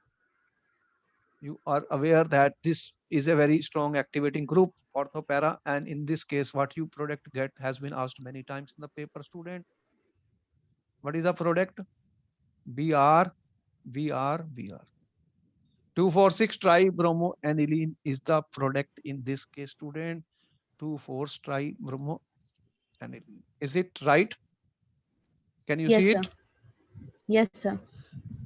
You are aware that this is a very strong activating group, orthopara. And in this case, what you product get has been asked many times in the paper, student. What is the product? Br, Br. 2,4,6 tribromoaniline is the product in this case, student. 2,4 tribromoaniline. Is it right? Can you
Yes,
see
sir.
it?
Yes, sir.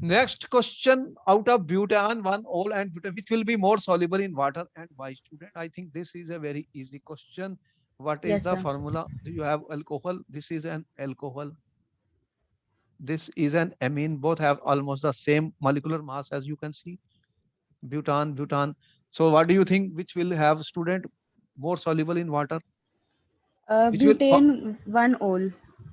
Next question, out of butan, one all and butan, which will be more soluble in water and why, student? I think this is a very easy question. What is
Yes,
the
sir.
formula? Do you have alcohol? This is an alcohol. This is an amine. Both have almost the same molecular mass, as you can see. Butan. So what do you think? Which will have, student, more soluble in water? Which will
Butane, 1-ol.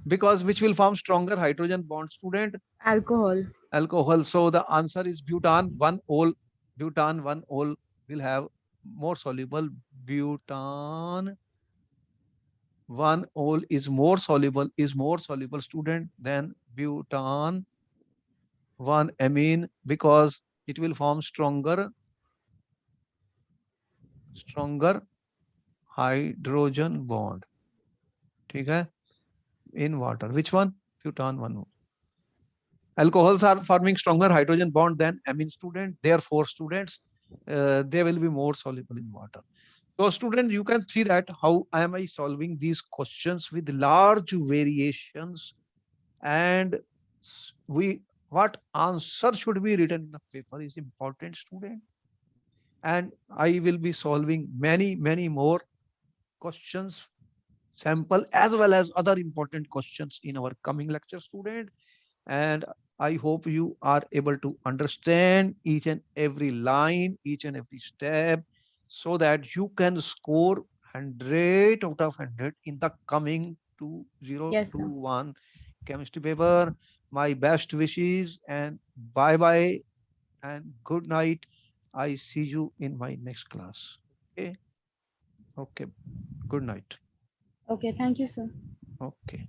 because which will form stronger hydrogen bond, student?
Alcohol.
Alcohol. So the answer is butan 1-ol. Butan 1-ol will have more soluble butan one ol is more soluble student than butan, one amine, because it will form stronger hydrogen bond. ठीक है? In water. Which one? Butan one. Alcohols are forming stronger hydrogen bond than amine student. Therefore, students, they will be more soluble in water. So, student, you can see that how am I solving these questions with large variations, and we what answer should be written in the paper is important, student. And I will be solving many more questions, sample as well as other important questions in our coming lecture, student. And I hope you are able to understand each and every line, each and every step, so that you can score 100 out of 100 in the coming
Yes, sir.
2021 chemistry paper. My best wishes, and bye bye and good night. I see you in my next class. Okay. Okay. Good night.
Okay, thank you, sir.
Okay.